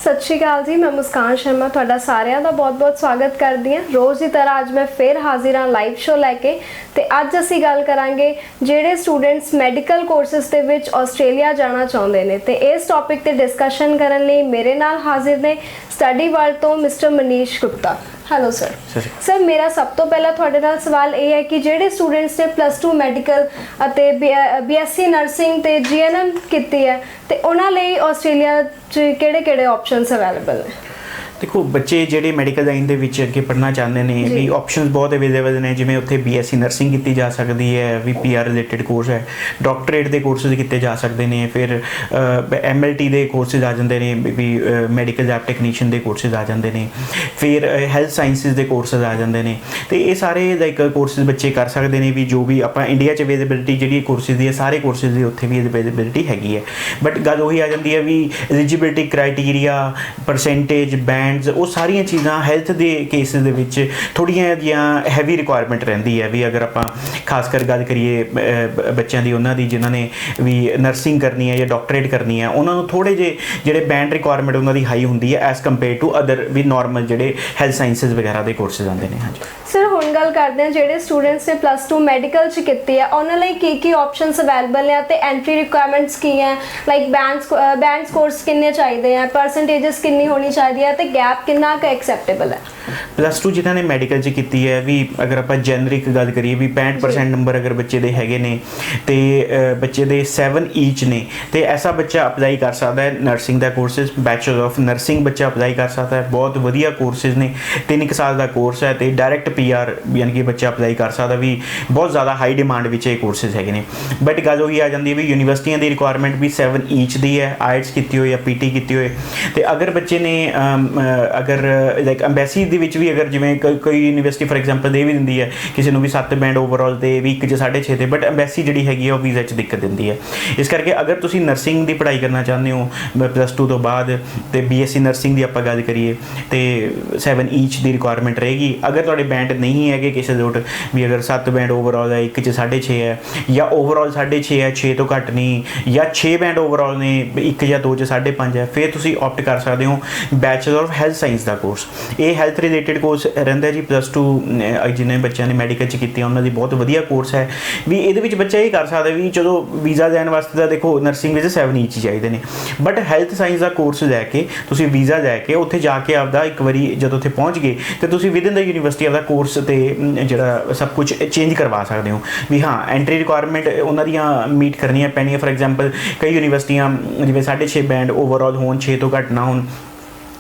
सत श्री अकाल जी, मैं मुस्कान शर्मा तुहाडा सारिਆਂ ਦਾ बहुत-बहुत स्वागत करदी हां। रोज़ की तरह अज मैं फिर हाजिर हाँ लाइव शो लैके ते अज असीं गल करांगे जिहड़े स्टूडेंट्स मैडिकल कोर्सेस दे विच आस्ट्रेलिया जाना चाहुंदे ने ते इस टॉपिक ते डिस्कशन करन लई मेरे नाल हाजिर ने स्टडी वर्ल्ड तो mister Manish Gupta. Hello sir मेरा सब तो पहला तुहाडे नाल सवाल ये है कि जिहड़े स्टूडेंट्स ने +2 मैडिकल अते BSc नर्सिंग ते GNM कीती है ते उन्हां लई आस्ट्रेलिया च किहड़े-किहड़े ऑप्शनस अवेलेबल ने? देखो बच्चे ਜਿਹੜੇ ਮੈਡੀਕਲ ਲਾਈਨ ਦੇ ਵਿੱਚ ਅੱਗੇ ਪੜ੍ਹਨਾ ਚਾਹੁੰਦੇ ਨੇ ਵੀ ਆਪਸ਼ਨਸ ਬਹੁਤ ਅਵੇਲੇਬਲ ਨੇ। ਜਿਵੇਂ ਉੱਥੇ BSc ਨਰਸਿੰਗ ਕੀਤੀ ਜਾ ਸਕਦੀ ਹੈ, ਵੀ PR ਰਿਲੇਟਡ ਕੋਰਸ ਹੈ, ਡਾਕਟਰੇਟ ਦੇ ਕੋਰਸਿਸ ਕੀਤੇ ਜਾ ਸਕਦੇ ਨੇ, ਫਿਰ MLT ਦੇ ਕੋਰਸਿਸ ਆ ਜਾਂਦੇ ਨੇ, ਵੀ ਮੈਡੀਕਲ ਲੈਬ ਟੈਕਨੀਸ਼ੀਅਨ ਦੇ ਕੋਰਸਿਸ ਆ ਜਾਂਦੇ ਨੇ, ਫਿਰ ਹੈਲਥ ਸਾਇੰਸਿਸ ਦੇ ਕੋਰਸਿਸ ਆ ਜਾਂਦੇ ਨੇ। ਤੇ ਇਹ ਸਾਰੇ ਲਾਈਕ ਕੋਰਸਿਸ ਬੱਚੇ ਕਰ ਸਕਦੇ ਨੇ ਵੀ ਜੋ ਵੀ ਆਪਾਂ ਇੰਡੀਆ 'ਚ ਅਵੇਲੇਬਿਲਿਟੀ ਜਿਹੜੀ ਕੋਰਸਿਸ ਦੀ ਹੈ ਸਾਰੇ ਕੋਰਸਿਸ ਦੀ ਉੱਥੇ ਵੀ ਅਵੇਲੇਬਿਲਿਟੀ ਹੈਗੀ ਹੈ। ਬਟ ਗੱਲ ਉਹੀ ਆ ਜਾਂਦੀ ਹੈ ਵੀ ਐਲੀਜੀਬਿਲਿਟੀ ਕ੍ਰਾਈਟੀਰੀਆ, ਪਰਸੈਂਟੇਜ, ਬੈਂਡ, ਉਹ ਸਾਰੀਆਂ ਚੀਜ਼ਾਂ ਹੈਲਥ ਦੇ ਕੇਸਿਸ ਦੇ ਵਿੱਚ ਥੋੜ੍ਹੀਆਂ ਜਿਹੀਆਂ ਹੈਵੀ ਰਿਕੁਆਇਰਮੈਂਟ ਰਹਿੰਦੀ ਹੈ। ਵੀ ਅਗਰ ਆਪਾਂ ਖਾਸ ਕਰ ਗੱਲ ਕਰੀਏ ਬੱਚਿਆਂ ਦੀ, ਉਹਨਾਂ ਦੀ ਜਿਨ੍ਹਾਂ ਨੇ ਵੀ ਨਰਸਿੰਗ ਕਰਨੀ ਹੈ ਜਾਂ ਡਾਕਟਰੇਟ ਕਰਨੀ ਹੈ, ਉਹਨਾਂ ਨੂੰ ਥੋੜ੍ਹੇ ਜਿਹੇ ਜਿਹੜੇ ਬੈਂਡ ਰਿਕੁਆਇਰਮੈਂਟ ਉਹਨਾਂ ਦੀ ਹਾਈ ਹੁੰਦੀ ਹੈ ਐਜ਼ ਕੰਪੇਅਰ ਟੂ ਅਦਰ ਵੀ ਨਾਰਮਲ ਜਿਹੜੇ ਹੈਲਥ ਸਾਇੰਸਿਸ ਵਗੈਰਾ ਦੇ ਕੋਰਸਿਸ ਆਉਂਦੇ ਨੇ। ਹਾਂਜੀ ਸਰ, ਹੁਣ ਗੱਲ ਕਰਦੇ ਹਾਂ ਜਿਹੜੇ ਸਟੂਡੈਂਟਸ ਨੇ +2 ਮੈਡੀਕਲ 'ਚ ਕੀਤੀ ਹੈ ਉਹਨਾਂ ਲਈ ਕੀ ਆਪਸ਼ਨਸ ਅਵੇਲੇਬਲ ਹੈ ਤੇ ਐਂਟਰੀ ਰਿਕੁਆਇਰਮੈਂਟਸ ਕੀ ਹੈ? ਲਾਈਕ ਬੈਂਡ ਸਕੋਰਸ ਕਿੰਨੇ ਚਾਹੀਦੇ ਆ, ਪਰਸੈਂਟੇजेस ਕਿੰਨੀ ਹੋਣੀ ਚਾਹੀਦੀ ਹੈ ਤੇ ਗੈਪ ਕਿੰਨਾ ਕੁ ਐਕਸੈਪਟੇਬਲ ਹੈ? +2 ਜਿਨ੍ਹਾਂ ਨੇ ਮੈਡੀਕਲ 'ਚ ਕੀਤੀ ਹੈ ਵੀ ਅਗਰ ਆਪਾਂ ਜੈਨਰਿਕ ਗੱਲ ਕਰੀਏ ਵੀ 65% ਨੰਬਰ ਅਗਰ ਬੱਚੇ ਦੇ ਹੈਗੇ ਨੇ ਤੇ ਬੱਚੇ ਦੇ 7 ਈਚ ਨੇ ਤੇ ਐਸਾ ਬੱਚਾ ਅਪਲਾਈ ਕਰ ਸਕਦਾ ਹੈ nursing the courses. Bachelor of nursing ਬੱਚਾ ਅਪਲਾਈ ਕਰ ਸਕਦਾ ਹੈ। ਬਹੁਤ ਵਧੀਆ ਕੋਰਸਿਸ ਨੇ, 3 ਸਾਲ ਦਾ ਕੋਰਸ ਹੈ ਤੇ ਡਾਇਰੈਕਟ PR ਯਾਨੀ ਕਿ ਬੱਚਾ ਅਪਲਾਈ ਕਰ ਸਕਦਾ। ਵੀ ਬਹੁਤ ਜ਼ਿਆਦਾ ਹਾਈ ਡਿਮਾਂਡ ਵਿੱਚ ਇਹ ਕੋਰਸਿਸ ਹੈਗੇ ਨੇ। ਬਟ ਗੱਲ ਉਹੀ ਆ ਜਾਂਦੀ ਹੈ ਵੀ ਯੂਨੀਵਰਸਿਟੀਆਂ ਦੀ ਰਿਕੁਆਇਰਮੈਂਟ ਵੀ 7 ਈਚ ਦੀ ਹੈ, IELTS ਕੀਤੀ ਹੋਏ ਜਾਂ PT ਕੀਤੀ ਹੋਏ। ਤੇ ਅਗਰ ਬੱਚੇ ਨੇ ਅਗਰ ਲਾਈਕ ਅੰਬੈਸੀ ਦੇ ਵਿੱਚ ਵੀ ਅਗਰ ਜਿਵੇਂ ਕੋਈ ਯੂਨੀਵਰਸਿਟੀ ਫੋਰ ਐਗਜ਼ਾਮਪਲ ਦੇ ਵੀ ਦਿੰਦੀ ਹੈ ਕਿਸੇ ਨੂੰ ਵੀ 7 ਬੈਂਡ ਓਵਰਆਲ ਤੇ ਵੀ 1 'ਚ 6.5 ਤੇ, ਬਟ ਅੰਬੈਸੀ ਜਿਹੜੀ ਹੈਗੀ ਆ ਉਹ ਵੀਜ਼ਾ 'ਚ ਦਿੱਕਤ ਦਿੰਦੀ ਹੈ। ਇਸ ਕਰਕੇ ਅਗਰ ਤੁਸੀਂ ਨਰਸਿੰਗ ਦੀ ਪੜ੍ਹਾਈ ਕਰਨਾ ਚਾਹੁੰਦੇ ਹੋ +2 ਤੋਂ ਬਾਅਦ ਤੇ BSc ਨਰਸਿੰਗ ਦੀ ਆਪਾਂ ਗੱਲ ਕਰੀਏ ਤੇ 7 ਈਚ ਦੀ ਰਿਕੁਆਇਰਮੈਂਟ ਰਹੇਗੀ। ਅਗਰ ਤੁਹਾਡੇ ਬੈਂਡ ਨਹੀਂ ਹੈਗੇ ਕਿਸੇ ਦੇ ਉੱਤੇ ਵੀ ਅਗਰ 7 ਬੈਂਡ ਓਵਰਆਲ ਹੈ, 1 'ਚ 6.5 ਹੈ ਜਾਂ ਓਵਰਆਲ 6.5 ਹੈ, 6 ਤੋਂ ਘੱਟ ਨਹੀਂ, ਜਾਂ 6 ਬੈਂਡ ਓਵਰਆਲ ਨੇ 1 ਜਾਂ 2 'ਚ 5.5 ਹੈ, ਫਿਰ ਤੁਸੀਂ ਆਪਟ ਕਰ ਸਕਦੇ ਹੋ ਬੈਚਲਰ ਆਫ ਹੈਲਥ ਸਾਇੰਸ ਦਾ ਕੋਰਸ। ਇਹ ਹੈਲਥ ਰਿਲੇਟਡ ਕੋਰਸ ਰਹਿੰਦਾ ਜੀ। +2 ਜਿਹਨੇ ਬੱਚਿਆਂ ਨੇ ਮੈਡੀਕਲ 'ਚ ਕੀਤੀ ਉਹਨਾਂ ਦੀ ਬਹੁਤ ਵਧੀਆ ਕੋਰਸ ਹੈ। ਵੀ ਇਹਦੇ ਵਿੱਚ ਬੱਚਾ ਇਹ ਕਰ ਸਕਦਾ ਵੀ ਚਲੋ ਵੀਜ਼ਾ ਲੈਣ ਵਾਸਤੇ ਤਾਂ ਦੇਖੋ ਨਰਸਿੰਗ ਵਿੱਚ 7 ਈਚ ਚਾਹੀਦੇ ਨੇ, ਬਟ ਹੈਲਥ ਸਾਇੰਸ ਦਾ ਕੋਰਸ ਲੈ ਕੇ ਤੁਸੀਂ ਵੀਜ਼ਾ ਲੈ ਕੇ ਉੱਥੇ ਜਾ ਕੇ ਆਪਦਾ ਇੱਕ ਵਾਰੀ ਜਦੋਂ ਉੱਥੇ ਪਹੁੰਚ ਗਏ ਤੇ ਤੁਸੀਂ ਵਿਦਿਨ ਦਾ ਯੂਨੀਵਰਸਿਟੀ ਆਪਦਾ ਕੋਰਸ ਤੇ ਜਿਹੜਾ ਸਭ ਕੁਝ ਚੇਂਜ ਕਰਵਾ ਸਕਦੇ ਹੋ। ਵੀ ਹਾਂ ਐਂਟਰੀ ਰਿਕੁਆਇਰਮੈਂਟ ਉਹਨਾਂ ਦੀਆਂ ਮੀਟ ਕਰਨੀਆਂ ਪੈਣੀਆਂ। ਫੋਰ ਐਗਜ਼ਾਮਪਲ ਕਈ ਯੂਨੀਵਰਸਿਟੀਆਂ ਜਿਵੇਂ 6.5 ਬੈਂਡ ਓਵਰਆਲ ਹੋਣ, 6 ਤੋਂ ਘੱਟ ਨਾ ਹੋਣ,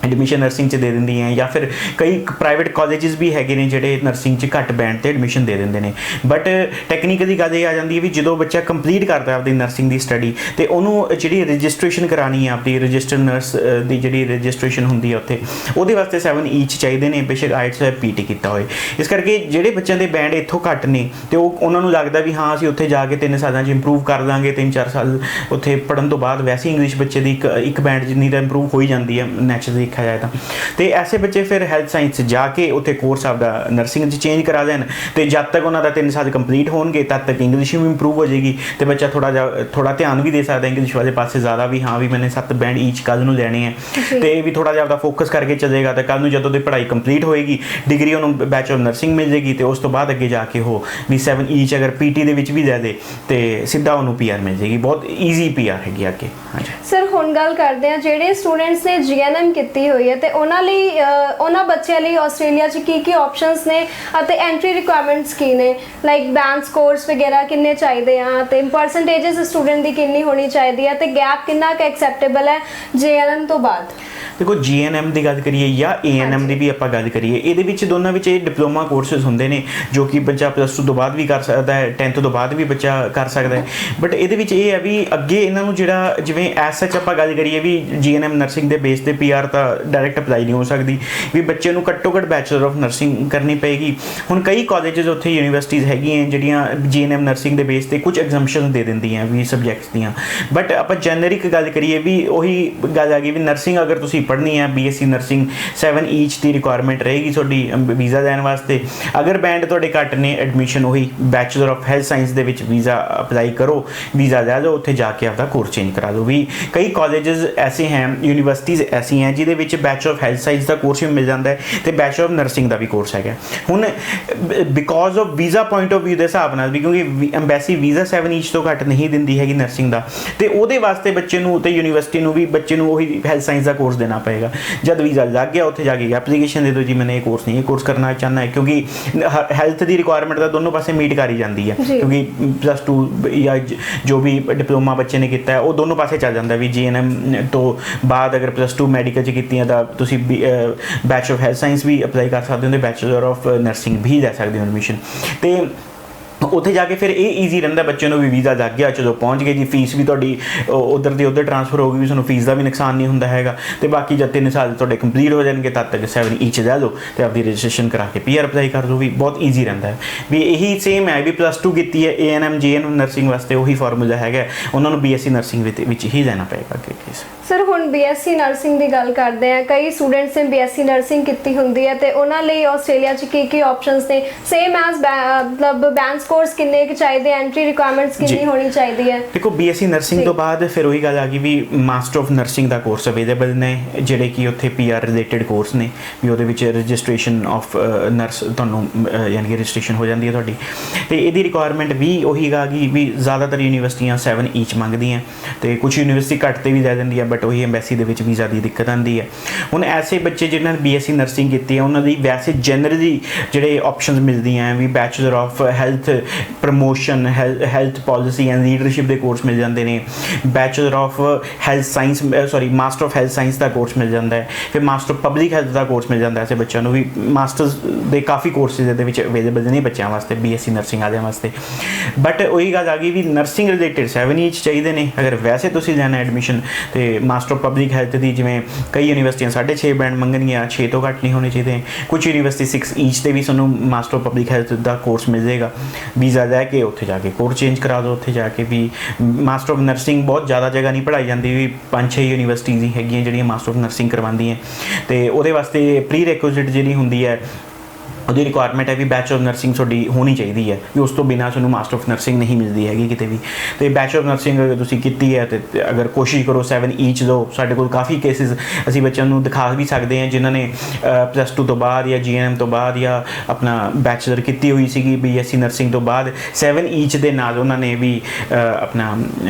ਐਡਮਿਸ਼ਨ ਨਰਸਿੰਗ 'ਚ ਦੇ ਦਿੰਦੀਆਂ, ਜਾਂ ਫਿਰ ਕਈ ਪ੍ਰਾਈਵੇਟ ਕਾਲਜਿਸ ਵੀ ਹੈਗੇ ਨੇ ਜਿਹੜੇ ਨਰਸਿੰਗ 'ਚ ਘੱਟ ਬੈਂਡ 'ਤੇ ਐਡਮਿਸ਼ਨ ਦੇ ਦਿੰਦੇ ਨੇ। ਬਟ ਟੈਕਨੀਕਲੀ ਗੱਲ ਇਹ ਆ ਜਾਂਦੀ ਹੈ ਵੀ ਜਦੋਂ ਬੱਚਾ ਕੰਪਲੀਟ ਕਰਦਾ ਆਪਣੀ ਨਰਸਿੰਗ ਦੀ ਸਟੱਡੀ ਤੇ ਉਹਨੂੰ ਜਿਹੜੀ ਰਜਿਸਟ੍ਰੇਸ਼ਨ ਕਰਾਉਣੀ ਹੈ ਆਪਣੀ ਰਜਿਸਟਰਡ ਨਰਸ ਦੀ ਜਿਹੜੀ ਰਜਿਸਟ੍ਰੇਸ਼ਨ ਹੁੰਦੀ ਹੈ ਉੱਥੇ, ਉਹਦੇ ਵਾਸਤੇ 7 ਈਚ ਚਾਹੀਦੇ ਨੇ, ਬੇਸ਼ੱਕ IELTS ਜਾਂ PT ਕੀਤਾ ਹੋਏ। ਇਸ ਕਰਕੇ ਜਿਹੜੇ ਬੱਚਿਆਂ ਦੇ ਬੈਂਡ ਇੱਥੋਂ ਘੱਟ ਨੇ ਤੇ ਉਹਨਾਂ ਨੂੰ ਲੱਗਦਾ ਵੀ ਹਾਂ ਅਸੀਂ ਉੱਥੇ ਜਾ ਕੇ 3 ਸਾਲਾਂ 'ਚ ਇੰਪਰੂਵ ਕਰ ਦਾਂਗੇ, 3-4 ਸਾਲ ਉੱਥੇ ਪੜ੍ਹਨ ਤੋਂ ਬਾਅਦ ਵੈਸੇ ਇੰਗਲਿਸ਼ ਬੱਚੇ ਦੀ ਇੱਕ ਬੈਂਡ ਜਿੰਨੀ ਤਾਂ ਇੰਪਰੂਵ ਹੋ ਹੀ ਜਾਂਦੀ ਹੈ ਨੈਚੁਰਲੀ ਦੇਖਿਆ ਜਾਏ ਤਾਂ। ਤੇ ਐਸੇ ਬੱਚੇ ਫਿਰ ਹੈਲਥ ਸਾਇੰਸ ਜਾ ਕੇ ਉੱਥੇ ਕੋਰਸ ਆਪਦਾ ਨਰਸਿੰਗ 'ਚ ਚੇਂਜ ਕਰਾ ਦੇਣ ਤੇ ਜਦ ਤੱਕ ਉਹਨਾਂ ਦਾ 3 ਸਾਲ ਕੰਪਲੀਟ ਹੋਣਗੇ ਤਦ ਤੱਕ ਇੰਗਲਿਸ਼ ਵੀ ਇੰਪਰੂਵ ਹੋ ਜਾਏਗੀ ਤੇ ਬੱਚਾ ਥੋੜਾ ਧਿਆਨ ਵੀ ਦੇ ਸਕਦਾ ਇੰਗਲਿਸ਼ ਵਾਲੇ ਪਾਸੇ ਜ਼ਿਆਦਾ ਵੀ ਹਾਂ ਵੀ ਮੈਨੇ 7 ਬੈਂਡ ਈਚ ਕੱਲ੍ਹ ਨੂੰ ਲੈਣੇ ਹੈ ਤੇ ਵੀ ਥੋੜਾ ਜਿਹਾ ਆਪਦਾ ਫੋਕਸ ਕਰਕੇ ਚੱਲੇਗਾ ਤੇ ਕੱਲ੍ਹ ਨੂੰ ਜਦੋਂ ਦੀ ਪੜ੍ਹਾਈ ਕੰਪਲੀਟ ਹੋਏਗੀ ਡਿਗਰੀ ਉਹਨੂੰ ਬੈਚਲਰ ਨਰਸਿੰਗ ਮਿਲ ਜਾਏਗੀ ਤੇ ਉਸ ਤੋਂ ਬਾਅਦ ਅੱਗੇ ਜਾ ਕੇ ਉਹ ਵੀ 7 ਈਚ ਅਗਰ PT ਦੇ ਵਿੱਚ ਵੀ ਲੈ ਦੇ ਤੇ ਸਿੱਧਾ ਉਹਨੂੰ PR ਮਿਲ ਜਾਏਗੀ। ਬਹੁਤ ਈਜ਼ੀ PR ਹੈਗੀ ਅੱਗੇ। ਹਾਂਜੀ ਸਰ, ਹੁਣ ਗੱਲ ਕਰਦੇ ਹਾਂ ਜਿਹੜੇ ਸਟੂਡੈਂਟਸ ਨੇ GNM ਕੀਤੀ ਹੋਈ ਹੈ ਤੇ ਉਹਨਾਂ ਲਈ ਉਹਨਾਂ ਬੱਚਿਆਂ ਲਈ ਆਸਟ੍ਰੇਲੀਆ 'ਚ ਕੀ ਆਪਸ਼ਨਸ ਨੇ ਅਤੇ ਐਂਟਰੀ ਰਿਕੁਆਇਰਮੈਂਟਸ ਕੀ ਨੇ? ਲਾਈਕ ਬੈਂਡ ਸਕੋਰਸ ਵਗੈਰਾ ਕਿੰਨੇ ਚਾਹੀਦੇ ਆ ਤੇ ਪਰਸੈਂਟੇजेस ਸਟੂਡੈਂਟ ਦੀ ਕਿੰਨੀ ਹੋਣੀ ਚਾਹੀਦੀ ਹੈ ਤੇ ਗੈਪ ਕਿੰਨਾ ਕੁ ਐਕਸੈਪਟੇਬਲ ਹੈ GNM ਤੋਂ ਬਾਅਦ? ਦੇਖੋ GNM ਦੀ ਗੱਲ ਕਰੀਏ ਜਾਂ ANM ਦੀ ਵੀ ਆਪਾਂ ਗੱਲ ਕਰੀਏ, ਇਹਦੇ ਵਿੱਚ ਦੋਨਾਂ ਵਿੱਚ ਇਹ ਡਿਪਲੋਮਾ ਕੋਰਸਿਸ ਹੁੰਦੇ ਨੇ ਜੋ ਕਿ ਬੱਚਾ +2 ਤੋਂ ਬਾਅਦ ਵੀ ਕਰ ਸਕਦਾ ਹੈ, 10th ਤੋਂ ਬਾਅਦ ਵੀ ਬੱਚਾ ਕਰ ਸਕਦਾ ਹੈ। ਬਟ ਇਹਦੇ ਵਿੱਚ ਇਹ ਹੈ ਵੀ ਅੱਗੇ ਇਹਨਾਂ ਨੂੰ ਜਿਹੜਾ ਜਿਵੇਂ ਐਸ ਸੱਚ ਆਪਾਂ ਗੱਲ ਕਰੀਏ ਵੀ GNM ਨਰਸਿੰਗ ਦੇ ਬੇਸ ਤੇ PR ਤਾਂ ਡਾਇਰੈਕਟ ਅਪਲਾਈ ਨਹੀਂ ਹੋ ਸਕਦੀ, ਵੀ ਬੱਚੇ ਨੂੰ ਘੱਟੋ ਘੱਟ ਬੈਚਲਰ ਆਫ ਨਰਸਿੰਗ ਕਰਨੀ ਪਏਗੀ। ਹੁਣ ਕਈ ਕਾਲਜਿਸ ਉੱਥੇ ਯੂਨੀਵਰਸਿਟੀਜ਼ ਹੈਗੀਆਂ ਜਿਹੜੀਆਂ GNM ਨਰਸਿੰਗ ਦੇ ਬੇਸ ਤੇ ਕੁਝ ਐਗਜ਼ੈਂਪਸ਼ਨ ਦੇ ਦਿੰਦੀਆਂ ਵੀ ਸਬਜੈਕਟਸ ਦੀਆਂ। ਬਟ ਆਪਾਂ ਜੈਨਰਿਕ ਗੱਲ ਕਰੀਏ ਵੀ ਉਹੀ ਗੱਲ ਆ ਗਈ ਵੀ ਨਰਸਿੰਗ ਅਗਰ ਤੁਸੀਂ ਪੜ੍ਹਨੀ ਹੈ BSc ਨਰਸਿੰਗ 7 ਈਚ ਦੀ ਰਿਕੁਆਇਰਮੈਂਟ ਰਹੇਗੀ ਤੁਹਾਡੀ ਵੀਜ਼ਾ ਦੇਣ ਵਾਸਤੇ। ਅਗਰ ਬੈਂਡ ਤੁਹਾਡੇ ਘੱਟ ਨੇ ਐਡਮਿਸ਼ਨ ਉਹੀ ਬੈਚਲਰ ਆਫ ਹੈਲਥ ਸਾਇੰਸ ਦੇ ਵਿੱਚ ਵੀਜ਼ਾ ਅਪਲਾਈ ਕਰੋ, ਵੀਜ਼ਾ ਲੈ ਲਓ, ਉੱਥੇ ਜਾ ਕੇ ਆਪਦਾ ਕੋਰਸ ਚੇਂਜ ਕਰਾ ਦਿਓ। ਵੀ ਕਈ ਕਾਲਜਸ ਐਸੇ ਹੈ, ਯੂਨੀਵਰਸਿਟੀਜ਼ ਐਸੀ ਹੈ ਜਿਹਦੇ ਵਿੱਚ ਬੈਚਲਰ ਆਫ ਹੈਲਥ ਸਾਇੰਸ ਦਾ ਕੋਰਸ ਵੀ ਮਿਲ ਜਾਂਦਾ ਹੈ ਤੇ ਬੈਚਲਰ ਆਫ ਨਰਸਿੰਗ ਦਾ ਵੀ ਕੋਰਸ ਹੈਗਾ। ਹੁਣ because of visa point of view ਦੇ ਹਿਸਾਬ ਨਾਲ ਵੀ, ਕਿਉਂਕਿ ਐਮਬੈਸੀ ਵੀਜ਼ਾ 7 ਈਚ ਤੋਂ ਘੱਟ ਨਹੀਂ ਦਿੰਦੀ ਹੈਗੀ ਨਰਸਿੰਗ ਦਾ, ਤੇ ਉਹਦੇ ਵਾਸਤੇ ਬੱਚੇ ਨੂੰ ਤੇ ਯੂਨੀਵਰਸਿਟੀ ਨੂੰ ਵੀ ਬੱਚੇ ਨੂੰ ਉਹੀ ਹੈਲਥ ਸਾਇੰਸ ਦਾ ਕੋਰਸ ਦੇਣਾ ਪਏਗਾ। ਜਦ ਵੀਜ਼ਾ ਲੱਗ ਗਿਆ ਉੱਥੇ ਜਾ ਕੇ ਐਪਲੀਕੇਸ਼ਨ ਦੇ ਦਿਓ ਜੀ ਮੈंने ਇਹ ਕੋਰਸ ਨਹੀਂ, ਇਹ ਕੋਰਸ ਕਰਨਾ ਚਾਹੁੰਦਾ ਹੈ, ਕਿਉਂਕਿ ਹੈਲਥ ਦੀ ਰਿਕੁਆਇਰਮੈਂਟ ਤਾਂ ਦੋਨੋਂ ਪਾਸੇ ਮੀਟ ਕਰ ਹੀ ਜਾਂਦੀ ਹੈ, ਕਿਉਂਕਿ +2 ਜਾਂ ਜੋ ਵੀ ਡਿਪਲੋਮਾ ਬੱਚੇ ਨੇ ਕੀਤਾ ਹੈ ਉਹ ਦੋਨੋਂ ਪਾਸੇ ਚੱਲ ਜਾਂਦਾ। ਵੀ GNM ਤੋਂ ਬਾਅਦ ਅਗਰ +2 ਮੈਡੀਕਲ 'ਚ ਕੀਤੀ ਹੈ ਤਾਂ ਤੁਸੀਂ ਬੈਚਲਰ ਆਫ ਹੈਲਥ ਸਾਇੰਸ ਵੀ ਅਪਲਾਈ ਕਰ ਸਕਦੇ ਹੋ ਤੇ ਬੈਚਲਰ ਆਫ ਨਰਸਿੰਗ ਵੀ ਲੈ ਸਕਦੇ ਹੋ ਐਡਮਿਸ਼ਨ। ਤੇ ਉੱਥੇ ਜਾ ਕੇ ਫਿਰ ਇਹ ਈਜ਼ੀ ਰਹਿੰਦਾ ਬੱਚੇ ਨੂੰ ਵੀ ਵੀਜ਼ਾ ਲੱਗ ਗਿਆ, ਜਦੋਂ ਪਹੁੰਚ ਗਏ ਜੀ ਫੀਸ ਵੀ ਤੁਹਾਡੀ ਉੱਧਰ ਦੀ ਉੱਧਰ ਟ੍ਰਾਂਸਫਰ ਹੋ ਗਈ, ਵੀ ਤੁਹਾਨੂੰ ਫੀਸ ਦਾ ਵੀ ਨੁਕਸਾਨ ਨਹੀਂ ਹੁੰਦਾ ਹੈਗਾ। ਤੇ ਬਾਕੀ ਜਦ 3 ਸਾਲ ਤੁਹਾਡੇ ਕੰਪਲੀਟ ਹੋ ਜਾਣਗੇ ਤਦ ਤੱਕ 7 ਈਚ ਲੈ ਲਓ ਤੇ ਆਪਦੀ ਰਜਿਸਟ੍ਰੇਸ਼ਨ ਕਰਾ ਕੇ PR ਅਪਲਾਈ ਕਰ ਦਿਓ, ਵੀ ਬਹੁਤ ਈਜ਼ੀ ਰਹਿੰਦਾ ਹੈ। ਵੀ ਇਹੀ ਸੇਮ ਹੈ ਵੀ +2 ਕੀਤੀ ਹੈ ANM GNM ਨਰਸਿੰਗ ਵਾਸਤੇ ਉਹੀ ਫਾਰਮੂਲਾ ਹੈਗਾ, ਉਹਨਾਂ ਨੂੰ BSc ਨਰਸਿੰਗ ਵਿੱਚ ਹੀ ਲੈਣਾ ਪਏਗਾ ਅੱਗੇ ਕੇਸ। ਸਰ ਹੁਣ BSc ਨਰਸਿੰਗ ਦੀ ਗੱਲ ਕਰਦੇ ਆ, ਕਈ ਸਟੂਡੈਂਟਸ ਨੇ BSc ਨਰਸਿੰਗ ਕੀਤੀ ਹੁੰਦੀ ਹੈ ਤੇ ਉਹਨਾਂ ਲਈ ਆਸਟ੍ਰੇਲੀਆ 'ਚ ਕੀ ਆਪਸ਼ਨਸ ਨੇ, ਸੇਮ ਐਜ਼ ਮਤਲਬ ਬੈਂਸ ਕੋਰਸ ਕਿੰਨੇ ਕੁ ਚਾਹੀਦੇ, ਐਂਟਰੀ ਰਿਕੁਆਇਰਮੈਂਟਸ ਕਿੰਨੀ ਹੋਣੀ ਚਾਹੀਦੀ ਹੈ? ਦੇਖੋ BSc ਨਰਸਿੰਗ ਤੋਂ ਬਾਅਦ ਫਿਰ ਉਹੀ ਗੱਲ ਆ ਗਈ ਵੀ ਮਾਸਟਰ ਆਫ ਨਰਸਿੰਗ ਦਾ ਕੋਰਸ ਅਵੇਲੇਬਲ ਨੇ, ਜਿਹੜੇ ਕਿ ਉੱਥੇ PR ਰਿਲੇਟਡ ਕੋਰਸ ਨੇ, ਵੀ ਉਹਦੇ ਵਿੱਚ ਰਜਿਸਟ੍ਰੇਸ਼ਨ ਆਫ ਨਰਸ ਤੁਹਾਨੂੰ ਯਾਨੀ ਕਿ ਰਜਿਸਟ੍ਰੇਸ਼ਨ ਹੋ ਜਾਂਦੀ ਹੈ ਤੁਹਾਡੀ। ਤੇ ਇਹਦੀ ਰਿਕੁਆਇਰਮੈਂਟ ਵੀ ਉਹੀ ਆ ਗਈ ਵੀ ਜ਼ਿਆਦਾਤਰ ਯੂਨੀਵਰਸਿਟੀਆਂ 7 ਈਚ ਮੰਗਦੀਆਂ ਤੇ ਕੁਝ ਯੂਨੀਵਰਸਿਟੀ ਘੱਟ ਤੇ ਵੀ ਲੈ ਦਿੰਦੀ ਹੈ, ਬਟ ਉਹੀ ਐਮਬੈਸੀ ਦੇ ਵਿੱਚ ਵੀਜ਼ਾ ਦੀ ਦਿੱਕਤ ਆਉਂਦੀ ਹੈ। ਹੁਣ ਐਸੇ ਬੱਚੇ ਜਿਨ੍ਹਾਂ ਨੇ BSc ਨਰਸਿੰਗ ਕੀਤੀ ਹੈ ਉਹਨਾਂ ਦੀ ਵੈਸੇ ਜਨਰਲੀ ਜਿਹੜੇ ਆਪਸ਼ਨਸ ਮਿਲਦੀਆਂ ਵੀ bachelor of health promotion, health policy and leadership ਦੇ ਕੋਰਸ ਮਿਲ ਜਾਂਦੇ ਨੇ, bachelor of health science master of health science ਦਾ ਕੋਰਸ ਮਿਲ ਜਾਂਦਾ ਹੈ, ਫਿਰ ਮਾਸਟਰ ਪਬਲਿਕ ਹੈਲਥ ਦਾ ਕੋਰਸ ਮਿਲ ਜਾਂਦਾ ਐਸੇ ਬੱਚਿਆਂ ਨੂੰ ਵੀ। ਮਾਸਟਰਸ ਦੇ ਕਾਫੀ ਕੋਰਸਿਸ ਇਹਦੇ ਵਿੱਚ ਅਵੇਲੇਬਲ ਨੇ ਬੱਚਿਆਂ ਵਾਸਤੇ, BSc ਨਰਸਿੰਗ ਵਾਲਿਆਂ ਵਾਸਤੇ। ਬਟ ਉਹੀ ਗੱਲ ਆ ਗਈ ਵੀ ਨਰਸਿੰਗ ਰਿਲੇਟਡ 7 ਈਚ ਚਾਹੀਦੇ ਨੇ ਅਗਰ ਵੈਸੇ ਤੁਸੀਂ ਲੈਣਾ ਐਡਮਿਸ਼ਨ। ਤੇ ਮਾਸਟਰ ਪਬਲਿਕ ਹੈਲਥ ਦੀ ਜਿਵੇਂ ਕਈ ਯੂਨੀਵਰਸਿਟੀਆਂ 6.5 ਬੈਂਡ ਮੰਗਣਗੀਆਂ, 6 ਤੋਂ ਘੱਟ ਨਹੀਂ ਹੋਣੇ ਚਾਹੀਦੇ। ਕੁਝ ਯੂਨੀਵਰਸਿਟੀ 6 ਈਚ ਤੇ ਵੀ ਤੁਹਾਨੂੰ ਮਾਸਟਰ ਪਬਲਿਕ ਹੈਲਥ ਦਾ ਕੋਰਸ ਮਿਲ ਜਾਏਗਾ, ਵੀਜ਼ਾ ਲੈ ਕੇ ਉੱਥੇ ਜਾ ਕੇ ਕੋਰਸ ਚੇਂਜ ਕਰਾ ਦਿਓ। ਉੱਥੇ ਜਾ ਕੇ ਵੀ ਮਾਸਟਰ ਆਫ ਨਰਸਿੰਗ ਬਹੁਤ ਜ਼ਿਆਦਾ ਜਗ੍ਹਾ ਨਹੀਂ ਪੜ੍ਹਾਈ ਜਾਂਦੀ, ਵੀ 5-6 ਯੂਨੀਵਰਸਿਟੀਜ਼ ਹੀ ਹੈਗੀਆਂ ਜਿਹੜੀਆਂ ਮਾਸਟਰ ਆਫ ਨਰਸਿੰਗ ਕਰਵਾਉਂਦੀਆਂ। ਤੇ ਉਹਦੇ ਵਾਸਤੇ ਪ੍ਰੀ ਰਿਕੁਇਜ਼ਿਟ ਜਿਹੜੀ ਹੁੰਦੀ ਹੈ ਉਹਦੀ ਰਿਕੁਆਇਰਮੈਂਟ ਹੈ ਵੀ ਬੈਚਲਰ ਆਫ ਨਰਸਿੰਗ ਤੁਹਾਡੀ ਹੋਣੀ ਚਾਹੀਦੀ ਹੈ, ਵੀ ਉਸ ਤੋਂ ਬਿਨਾਂ ਤੁਹਾਨੂੰ ਮਾਸਟਰ ਆਫ ਨਰਸਿੰਗ ਨਹੀਂ ਮਿਲਦੀ ਹੈਗੀ ਕਿਤੇ ਵੀ। ਤੇ ਬੈਚਲਰ ਆਫ ਨਰਸਿੰਗ ਅਗਰ ਤੁਸੀਂ ਕੀਤੀ ਹੈ ਤੇ ਅਗਰ ਕੋਸ਼ਿਸ਼ ਕਰੋ 7 ਈਚ ਦਿਓ। ਸਾਡੇ ਕੋਲ ਕਾਫੀ ਕੇਸਿਸ ਅਸੀਂ ਬੱਚਿਆਂ ਨੂੰ ਦਿਖਾ ਵੀ ਸਕਦੇ ਹਾਂ ਜਿਨ੍ਹਾਂ ਨੇ +2 ਤੋਂ ਬਾਅਦ ਜਾਂ GNM ਤੋਂ ਬਾਅਦ ਜਾਂ ਆਪਣਾ ਬੈਚਲਰ ਕੀਤੀ ਹੋਈ ਸੀਗੀ BSc ਨਰਸਿੰਗ ਤੋਂ ਬਾਅਦ 7 ਈਚ ਦੇ ਨਾਲ ਉਹਨਾਂ ਨੇ ਵੀ ਆਪਣਾ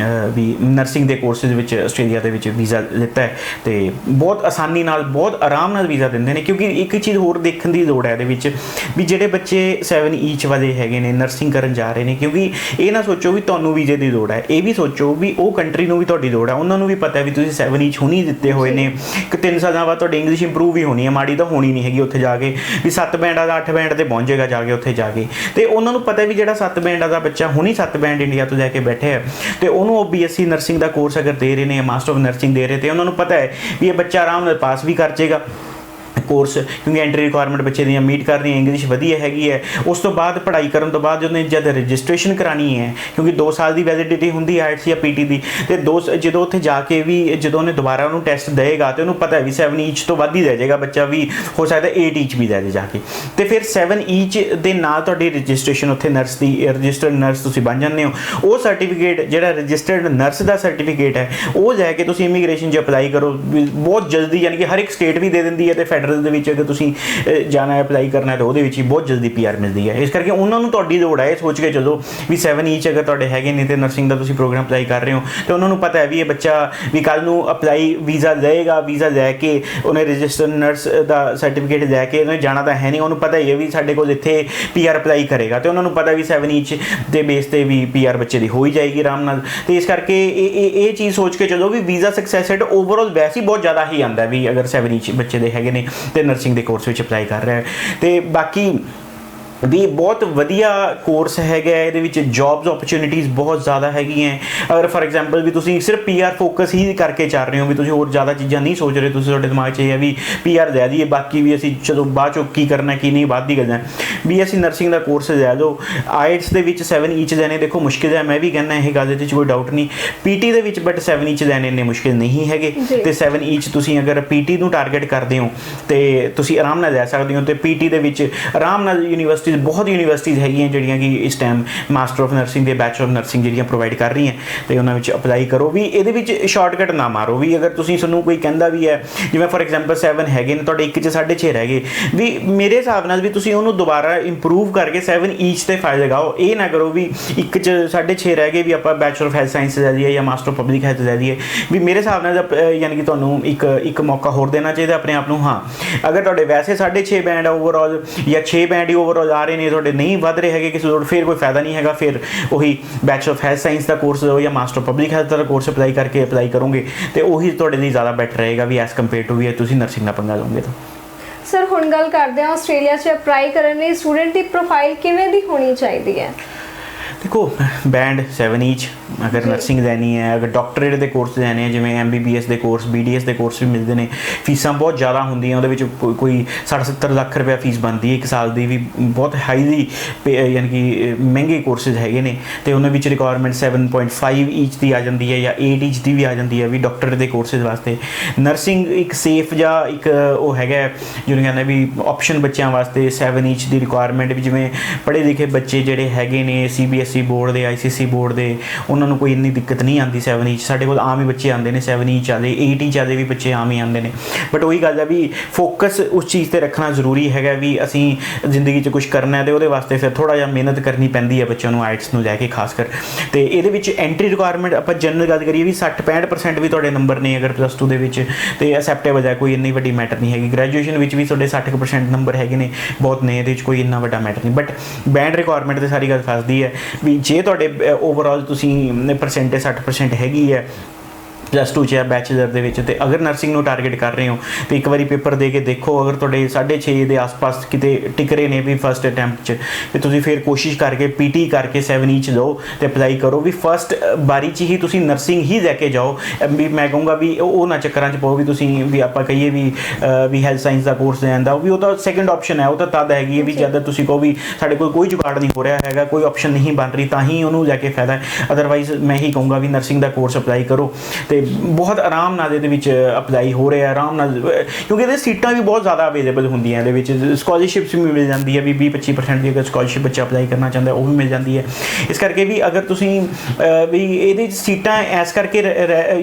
ਵੀ ਨਰਸਿੰਗ ਦੇ ਕੋਰਸਿਸ ਵਿੱਚ ਆਸਟ੍ਰੇਲੀਆ ਦੇ ਵਿੱਚ ਵੀਜ਼ਾ ਲਿੱਤਾ ਹੈ ਤੇ ਬਹੁਤ ਆਸਾਨੀ ਨਾਲ ਬਹੁਤ ਆਰਾਮ ਨਾਲ ਵੀਜ਼ਾ ਦਿੰਦੇ ਨੇ। ਕਿਉਂਕਿ ਇੱਕ ਚੀਜ਼ ਹੋਰ ਦੇਖਣ ਦੀ ਲੋੜ ਹੈ ਇਹਦੇ ਵਿੱਚ ਵੀ ਜਿਹੜੇ ਬੱਚੇ 7 ਈਚ ਵਾਲੇ ਹੈਗੇ ਨੇ ਨਰਸਿੰਗ ਕਰਨ ਜਾ ਰਹੇ ਨੇ, ਕਿਉਂਕਿ ਇਹ ਨਾ ਸੋਚੋ ਵੀ ਤੁਹਾਨੂੰ ਵੀਜ਼ੇ ਦੀ ਲੋੜ ਹੈ, ਇਹ ਵੀ ਸੋਚੋ ਵੀ ਉਹ ਕੰਟਰੀ ਨੂੰ ਵੀ ਤੁਹਾਡੀ ਲੋੜ ਹੈ। ਉਹਨਾਂ ਨੂੰ ਵੀ ਪਤਾ ਵੀ ਤੁਸੀਂ 7 ਈਚ ਹੁਣੀ ਦਿੱਤੇ ਹੋਏ ਨੇ ਕਿ 3 ਸਾਲਾਂ ਬਾਅਦ ਤੁਹਾਡੀ ਇੰਗਲਿਸ਼ ਇੰਪਰੂਵ ਵੀ ਹੋਣੀ ਹੈ, ਮਾੜੀ ਤਾਂ ਹੋਣੀ ਨਹੀਂ ਹੈਗੀ ਉੱਥੇ ਜਾ ਕੇ, ਵੀ 7 ਬੈਂਡਾਂ ਦਾ 8 ਬੈਂਡ ਤੇ ਪਹੁੰਚ ਜਾਏਗਾ ਜਾ ਕੇ ਉੱਥੇ ਜਾ ਕੇ। ਤੇ ਉਹਨਾਂ ਨੂੰ ਪਤਾ ਵੀ ਜਿਹੜਾ 7 ਬੈਂਡਾਂ ਦਾ ਬੱਚਾ ਹੁਣੀ 7 ਬੈਂਡ ਇੰਡੀਆ ਤੋਂ ਲੈ ਕੇ ਬੈਠੇ ਹੈ ਤੇ ਉਹਨੂੰ ਉਹ BSc ਨਰਸਿੰਗ ਦਾ ਕੋਰਸ ਅਗਰ ਦੇ ਰਹੇ ਨੇ, ਮਾਸਟਰ ਆਫ ਨਰਸਿੰਗ ਦੇ ਰਹੇ, ਤੇ ਉਹਨਾਂ ਨੂੰ ਪਤਾ ਹੈ ਵੀ ਇਹ ਬੱਚਾ ਆਰਾਮ ਨਾਲ ਪਾਸ ਵੀ ਕਰ ਜਾਏਗਾ ਕੋਰਸ, ਕਿਉਂਕਿ ਐਂਟਰੀ ਰਿਕੁਆਇਰਮੈਂਟ ਬੱਚੇ ਦੀਆਂ ਮੀਟ ਕਰ ਰਹੀ ਹੈ, ਇੰਗਲਿਸ਼ ਵਧੀਆ ਹੈਗੀ ਹੈ। ਉਸ ਤੋਂ ਬਾਅਦ ਪੜ੍ਹਾਈ ਕਰਨ ਤੋਂ ਬਾਅਦ ਉਹਨੇ ਜਦ ਰਜਿਸਟ੍ਰੇਸ਼ਨ ਕਰਾਉਣੀ ਹੈ, ਕਿਉਂਕਿ 2 ਸਾਲ ਦੀ ਵੈਲਿਡਿਟੀ ਹੁੰਦੀ ਹੈ IELTS ਜਾਂ PT ਦੀ, ਤੇ ਜਦੋਂ ਉੱਥੇ ਜਾ ਕੇ ਵੀ ਜਦੋਂ ਉਹਨੇ ਦੁਬਾਰਾ ਉਹਨੂੰ ਟੈਸਟ ਦੇਏਗਾ ਤੇ ਉਹਨੂੰ ਪਤਾ ਹੈ ਵੀ 7 ਈਚ ਤੋਂ ਵੱਧ ਹੀ ਰਹਿ ਜਾਏਗਾ ਬੱਚਾ, ਵੀ ਹੋ ਸਕਦਾ 8 ਈਚ ਵੀ ਲੈ ਜਾਏ ਜਾ ਕੇ। ਤੇ ਫਿਰ 7 ਈਚ ਦੇ ਨਾਲ ਤੁਹਾਡੀ ਰਜਿਸਟ੍ਰੇਸ਼ਨ ਉੱਥੇ ਨਰਸ ਦੀ ਰਜਿਸਟਰਡ ਨਰਸ ਤੁਸੀਂ ਬਣ ਜਾਂਦੇ ਹੋ। ਉਹ ਸਰਟੀਫਿਕੇਟ ਜਿਹੜਾ ਰਜਿਸਟਰਡ ਨਰਸ ਦਾ ਸਰਟੀਫਿਕੇਟ ਹੈ ਉਹ ਲੈ ਕੇ ਤੁਸੀਂ ਇਮੀਗ੍ਰੇਸ਼ਨ 'ਚ ਅਪਲਾਈ ਕਰੋ, ਬਹੁਤ ਜਲਦੀ, ਯਾਨੀ ਕਿ ਹਰ ਇੱਕ ਸਟੇਟ ਵੀ ਦੇ ਦਿੰਦੀ ਹੈ ਤੇ ਫੈਡਰਲ ਦੇ ਵਿੱਚ ਅਗਰ ਤੁਸੀਂ ਜਾਣਾ ਹੈ ਅਪਲਾਈ ਕਰਨਾ ਤਾਂ ਉਹਦੇ ਵਿੱਚ ਹੀ ਬਹੁਤ ਜਲਦੀ PR ਮਿਲਦੀ ਹੈ। ਇਸ ਕਰਕੇ ਉਹਨਾਂ ਨੂੰ ਤੁਹਾਡੀ ਲੋੜ ਹੈ, ਇਹ ਸੋਚ ਕੇ ਚਲੋ ਵੀ 7 ਈਚ ਅਗਰ ਤੁਹਾਡੇ ਹੈਗੇ ਨੇ ਤੇ ਨਰਸਿੰਗ ਦਾ ਤੁਸੀਂ ਪ੍ਰੋਗਰਾਮ ਅਪਲਾਈ ਕਰ ਰਹੇ ਹੋ ਤੇ ਉਹਨਾਂ ਨੂੰ ਪਤਾ ਹੈ ਵੀ ਇਹ ਬੱਚਾ ਵੀ ਕੱਲ੍ਹ ਨੂੰ ਅਪਲਾਈ ਵੀਜ਼ਾ ਲਏਗਾ, ਵੀਜ਼ਾ ਲੈ ਕੇ ਉਹਨੇ ਰਜਿਸਟਰਡ ਨਰਸ ਦਾ ਸਰਟੀਫਿਕੇਟ ਲੈ ਕੇ ਉਹਨੇ ਜਾਣਾ ਤਾਂ ਹੈ ਨਹੀਂ, ਉਹਨੂੰ ਪਤਾ ਹੀ ਹੈ ਵੀ ਸਾਡੇ ਕੋਲ ਇੱਥੇ PR ਅਪਲਾਈ ਕਰੇਗਾ ਤੇ ਉਹਨਾਂ ਨੂੰ ਪਤਾ ਵੀ 7 ਈਚ ਦੇ ਬੇਸ ਤੇ ਵੀ PR ਬੱਚੇ ਦੀ ਹੋ ਹੀ ਜਾਏਗੀ ਆਰਾਮ ਨਾਲ। ਤੇ ਇਸ ਕਰਕੇ ਇਹ ਚੀਜ਼ ਸੋਚ ਕੇ ਚਲੋ ਵੀ ਵੀਜ਼ਾ ਸਕਸੈਸ ਰੇਟ ਓਵਰਆਲ ਵੈਸੇ ਹੀ ਬਹੁਤ ਜ਼ਿਆਦਾ ਹੀ ਆਉਂਦਾ ਵੀ ਅਗਰ 7 ਈਚ ਬੱਚੇ ਦੇ ਹੈਗੇ ਨੇ ਤੇ ਨਰਸਿੰਗ ਦੇ ਕੋਰਸ ਵਿੱਚ ਅਪਲਾਈ ਕਰ ਰਿਹਾ ਹੈ। ਤੇ ਬਾਕੀ ਵੀ ਬਹੁਤ ਵਧੀਆ ਕੋਰਸ ਹੈਗਾ, ਇਹਦੇ ਵਿੱਚ ਜੌਬਸ ਓਪਰਚੁਨਿਟੀਜ਼ ਬਹੁਤ ਜ਼ਿਆਦਾ ਹੈਗੀਆਂ। ਅਗਰ ਫॉर ਐਗਜ਼ਾਮਪਲ ਵੀ ਤੁਸੀਂ ਸਿਰਫ ਪੀਆਰ ਫੋਕਸ ਹੀ ਕਰਕੇ ਚੱਲ ਰਹੇ ਹੋ, ਵੀ ਤੁਸੀਂ ਹੋਰ ਜ਼ਿਆਦਾ ਚੀਜ਼ਾਂ ਨਹੀਂ ਸੋਚ ਰਹੇ, ਤੁਸੀਂ ਤੁਹਾਡੇ ਦਿਮਾਗ 'ਚ ਇਹ ਹੈ ਵੀ ਪੀਆਰ ਲੈ ਦਈਏ, ਬਾਕੀ ਵੀ ਅਸੀਂ ਚਲੋ ਬਾਅਦ 'ਚੋਂ ਕੀ ਕਰਨਾ ਕੀ ਨਹੀਂ ਬਾਅਦ ਦੀ ਗੱਲ ਹੈ। BSc ਨਰਸਿੰਗ ਦਾ ਕੋਰਸ ਲੈ ਲਓ। IELTS ਦੇ ਵਿੱਚ 7 ਈਚ ਲੈਣੇ ਦੇਖੋ ਮੁਸ਼ਕਿਲ ਹੈ, ਮੈਂ ਵੀ ਕਹਿੰਦਾ ਇਹ ਗੱਲ ਦੇ 'ਚ ਕੋਈ ਡਾਊਟ ਨਹੀਂ। PT ਦੇ ਵਿੱਚ ਬਟ 7 ਈਚ ਲੈਣੇ ਇੰਨੇ ਮੁਸ਼ਕਿਲ ਨਹੀਂ ਹੈਗੇ, ਤੇ 7 ਈਚ ਤੁਸੀਂ ਅਗਰ PT ਨੂੰ ਟਾਰਗੇਟ ਕਰਦੇ ਹੋ ਤੇ ਤੁਸੀਂ ਆਰਾਮ ਨਾਲ ਲੈ ਸਕਦੇ ਹੋ। ਤੇ PT ਦੇ ਵਿੱਚ ਆਰਾਮ ਨਾਲ ਬਹੁਤ ਯੂਨੀਵਰਸਿਟੀਜ਼ ਹੈਗੀਆਂ ਜਿਹੜੀਆਂ ਕਿ ਇਸ ਟਾਈਮ ਮਾਸਟਰ ਆਫ ਨਰਸਿੰਗ ਤੇ ਬੈਚਲਰ ਆਫ ਨਰਸਿੰਗ ਜਿਹੜੀਆਂ ਪ੍ਰੋਵਾਈਡ ਕਰ ਰਹੀਆਂ, ਤੇ ਉਹਨਾਂ ਵਿੱਚ ਅਪਲਾਈ ਕਰੋ। ਵੀ ਇਹਦੇ ਵਿੱਚ ਸ਼ਾਰਟਕਟ ਨਾ ਮਾਰੋ, ਵੀ ਅਗਰ ਤੁਸੀਂ ਤੁਹਾਨੂੰ ਕੋਈ ਕਹਿੰਦਾ ਵੀ ਹੈ ਜਿਵੇਂ ਫॉर ਐਗਜ਼ਾਮਪਲ 7 ਹੈਗੇ ਨੇ ਤੁਹਾਡੇ 1 'ਚ 6.5 ਰਹਿ ਗਏ, ਵੀ ਮੇਰੇ ਹਿਸਾਬ ਨਾਲ ਵੀ ਤੁਸੀਂ ਉਹਨੂੰ ਦੁਬਾਰਾ ਇੰਪਰੂਵ ਕਰਕੇ 7 ਈਚ ਤੇ ਫਾਇਦਾ ਲਗਾਓ। ਇਹ ਨਾ ਕਰੋ ਵੀ 1 'ਚ 6.5 ਰਹਿ ਗਏ ਵੀ ਆਪਾਂ ਬੈਚਲਰ ਆਫ ਹੈਲਥ ਸਾਇੰਸ ਲੈ ਲਈਏ ਜਾਂ ਮਾਸਟਰ ਆਫ ਪਬਲਿਕ ਹੈਲਥ ਲੈ ਲਈਏ। ਵੀ ਮੇਰੇ ਹਿਸਾਬ ਨਾਲ ਯਾਨੀ ਕਿ ਤੁਹਾਨੂੰ ਇੱਕ ਮੌਕਾ ਹੋਰ ਦੇਣਾ ਚਾਹੀਦਾ ਆਪਣੇ ਆਪ ਨੂੰ। ਹਾਂ, ਅਗਰ ਤੁਹਾਡੇ ਵੈਸੇ 6.5 ਬੈਂਡ ਓਵਰਆਲ ਜਾਂ 6 ਬੈਂਡ ਹੀ ਓਵਰਆਲ ਆ ਰਹੇ ਨੇ, ਤੁਹਾਡੇ ਨਹੀਂ ਵੱਧ ਰਹੇ ਹੈਗੇ ਕਿਸੇ ਲੋੜ, ਫਿਰ ਕੋਈ ਫਾਇਦਾ ਨਹੀਂ ਹੈਗਾ। ਫਿਰ ਉਹੀ ਬੈਚਲਰ ਆਫ ਹੈਲਥ ਸਾਇੰਸ ਦਾ ਕੋਰਸ ਲਓ ਜਾਂ ਮਾਸਟਰ ਪਬਲਿਕ ਹੈਲਥ ਦਾ ਕੋਰਸ ਅਪਲਾਈ ਕਰੋਗੇ ਤੇ ਉਹੀ ਤੁਹਾਡੇ ਲਈ ਜ਼ਿਆਦਾ ਬੈਟਰ ਰਹੇਗਾ ਵੀ ਐਸ ਕੰਪੇਅਰ ਟੂ ਵੀ ਤੁਸੀਂ ਨਰਸਿੰਗ ਦਾ ਪੰਗਾ ਲਓਗੇ। ਤਾਂ ਸਰ ਹੁਣ ਗੱਲ ਕਰਦੇ ਹਾਂ ਆਸਟ੍ਰੇਲੀਆ 'ਚ ਅਪਲਾਈ ਕਰਨ ਲਈ ਸਟੂਡੈਂਟ ਦੀ ਪ੍ਰੋਫਾਈਲ ਕਿਵੇਂ ਦੀ ਹੋਣੀ ਚਾਹੀਦੀ ਹੈ? देखो बैंड 7 ईच अगर नर्सिंग लैनी है, अगर डॉक्टरेट के कोर्स लैने जिमें MBBS के कोर्स BDS के कोर्स भी मिलते हैं। फीसां बहुत ज़्यादा होंदियां, उहदे कोई 60-70 लाख रुपया फीस बनती है 1 साल की, भी बहुत हाईली यानी कि महंगे कोर्सेज हैगे ने। तो उन्होंने रिक्वायरमेंट 7.5 ईच की आ जाती है या 8 ईच की भी आ जाती है भी डॉक्टरेट के कोर्सेज वास्ते। नर्सिंग एक सेफ या एक वो है जिन्हें कहते भी ऑप्शन बच्चों वास्ते 7 ईच की रिक्वायरमेंट भी जिमें पढ़े लिखे बच्चे जोड़े हैगे ने CBSE बोर्ड के ICSE बोर्ड के, उन्होंने कोई इन्नी दिक्कत नहीं आती 7 ईच। साढ़े कोल आम ही बच्चे आते हैं 7 ईच वाले, 8 ईच वाले भी बच्चे आम ही आते हैं। बट वही गल है भी फोकस उस चीज़ पर रखना जरूरी है भी असी जिंदगी च कुछ करना है तो वो वास्ते फिर थोड़ा जिहा मेहनत करनी पैंदी है बच्चों को IELTS नूं लैके खासकर। तो ये एंट्री रिक्वायरमेंट आप जनरल गल करिए भी 60-65% भी तुहाडे नंबर ने अगर +2 दे विच ते एक्सैप्टेबल है, कोई इन्नी वड्डी मैटर नहीं हैगी। ग्रैजुएशन विच भी तुहाडे 60% नंबर हैगे ने, बहुत ने, इहदे विच कोई इन्ना वड्डा मैटर नहीं। बट बैंड रिक्वायरमेंट ते सारी गल फसदी है भी जे तुहाडे ओवरऑल तुसीं परसेंटेज 60% हैगी है +2 च बैचलर ਦੇ ਵਿੱਚ ਤੇ ਅਗਰ ਨਰਸਿੰਗ ਨੂੰ ਟਾਰਗੇਟ ਕਰ ਰਹੇ ਹੋ ਤੇ ਇੱਕ ਵਾਰੀ ਪੇਪਰ ਦੇ ਕੇ ਦੇਖੋ, ਅਗਰ ਤੁਹਾਡੇ 6.5 ਦੇ ਆਸ-ਪਾਸ ਕਿਤੇ ਟਿਕ ਰਹੇ ਨੇ ਵੀ ਫਸਟ ਅਟੈਂਪਟ 'ਚ, ਤੇ ਤੁਸੀਂ ਫਿਰ ਕੋਸ਼ਿਸ਼ ਕਰਕੇ PT ਕਰਕੇ 7 ਈਚ ਲਓ ਤੇ ਅਪਲਾਈ ਕਰੋ। ਵੀ ਫਸਟ ਬਾਰੀ 'ਚ ਹੀ ਤੁਸੀਂ ਨਰਸਿੰਗ ਹੀ ਲੈ ਕੇ ਜਾਓ। ਵੀ ਮੈਂ ਕਹੂੰਗਾ ਵੀ ਉਹ ਨਾ ਚੱਕਰਾਂ 'ਚ ਪਾਓ ਵੀ ਤੁਸੀਂ ਵੀ ਆਪਾਂ ਕਹੀਏ ਵੀ ਹੈਲਥ ਸਾਇੰਸ ਦਾ ਕੋਰਸ ਲੈਣ ਦਾ, ਵੀ ਉਹ ਤਾਂ ਸੈਕੰਡ ਆਪਸ਼ਨ ਹੈ, ਉਹ ਤਾਂ ਤਦ ਹੈਗੀ ਹੈ ਵੀ ਜਦ ਤੁਸੀਂ ਕਹੋ ਵੀ ਸਾਡੇ ਕੋਲ ਕੋਈ ਜੁਗਾੜ ਨਹੀਂ ਹੋ ਰਿਹਾ ਹੈਗਾ, ਕੋਈ ਆਪਸ਼ਨ ਨਹੀਂ ਬਣ ਰਹੀ, ਤਾਂ ਹੀ ਉਹਨੂੰ ਲੈ ਕੇ ਫਾਇਦਾ ਹੈ। ਅਦਰਵਾਈਜ਼ ਮੈਂ ਹੀ ਕਹੂੰਗਾ ਵੀ ਨਰਸਿੰਗ ਦਾ ਕੋਰਸ ਅਪਲਾਈ ਕਰੋ ਤੇ बहुत आराम नाल ਇਹਦੇ ਵਿੱਚ ਅਪਲਾਈ ਹੋ ਰਿਹਾ ਆਰਾਮ ਨਾਲ, ਕਿਉਂਕਿ ਇਹਦੇ ਸੀਟਾਂ ਵੀ ਬਹੁਤ ਜ਼ਿਆਦਾ ਅਵੇਲੇਬਲ ਹੁੰਦੀਆਂ, ਇਹਦੇ ਵਿੱਚ ਸਕਾਲਰਸ਼ਿਪਸ ਵੀ ਮਿਲ ਜਾਂਦੀ ਹੈ ਵੀ 20-25% ਦੀ ਅਗਰ ਸਕਾਲਰਸ਼ਿਪ ਬੱਚਾ ਅਪਲਾਈ ਕਰਨਾ ਚਾਹੁੰਦਾ ਉਹ ਵੀ ਮਿਲ ਜਾਂਦੀ ਹੈ। ਇਸ ਕਰਕੇ ਵੀ ਅਗਰ ਤੁਸੀਂ ਵੀ ਇਹਦੇ ਸੀਟਾਂ ਐਸ ਕਰਕੇ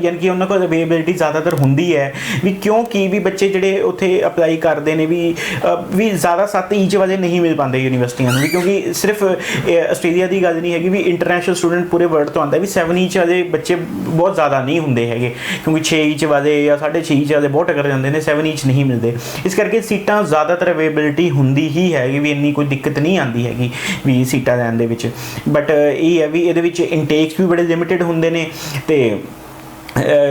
ਯਾਨੀ ਕਿ ਉਹਨਾਂ ਕੋਲ ਅਵੇਲੇਬਿਲਿਟੀ ਜ਼ਿਆਦਾਤਰ ਹੁੰਦੀ ਹੈ ਵੀ ਕਿਉਂਕਿ ਵੀ ਬੱਚੇ ਜਿਹੜੇ ਉੱਥੇ ਅਪਲਾਈ ਕਰਦੇ ਨੇ ਵੀ ਜ਼ਿਆਦਾ 7 ਈਚ ਵਾਲੇ ਨਹੀਂ ਮਿਲ ਪਾਉਂਦੇ ਯੂਨੀਵਰਸਿਟੀਆਂ ਨੂੰ ਵੀ, ਕਿਉਂਕਿ ਸਿਰਫ ਆਸਟ੍ਰੇਲੀਆ ਦੀ ਗੱਲ ਨਹੀਂ ਹੈਗੀ ਵੀ ਇੰਟਰਨੈਸ਼ਨਲ ਸਟੂਡੈਂਟ ਪੂਰੇ ਵਰਲਡ ਤੋਂ ਆਉਂਦਾ ਵੀ 7 ਈਚ ਵਾਲੇ ਬੱਚੇ ਬਹੁਤ ਜ਼ਿਆਦਾ ਨਹੀਂ ਹੁੰਦੇ ਹੈਗੇ, ਕਿਉਂਕਿ 6 ਈਚ ਵਾਲੇ ਜਾਂ 6.5 ਈਚ ਵਾਲੇ ਬਹੁਤ ਟੱਕਰ ਜਾਂਦੇ ਨੇ, 7 ਈਚ ਨਹੀਂ ਮਿਲਦੇ। ਇਸ ਕਰਕੇ ਸੀਟਾਂ ਜ਼ਿਆਦਾਤਰ ਅਵੇਲੇਬਿਲਿਟੀ ਹੁੰਦੀ ਹੀ ਹੈਗੀ ਵੀ ਇੰਨੀ ਕੋਈ ਦਿੱਕਤ ਨਹੀਂ ਆਉਂਦੀ ਹੈਗੀ ਵੀ ਸੀਟਾਂ ਲੈਣ ਦੇ ਵਿੱਚ। ਬਟ ਇਹ ਹੈ ਵੀ ਇਹਦੇ ਵਿੱਚ ਇਨਟੇਕਸ ਵੀ ਬੜੇ ਲਿਮਿਟਡ ਹੁੰਦੇ ਨੇ ਤੇ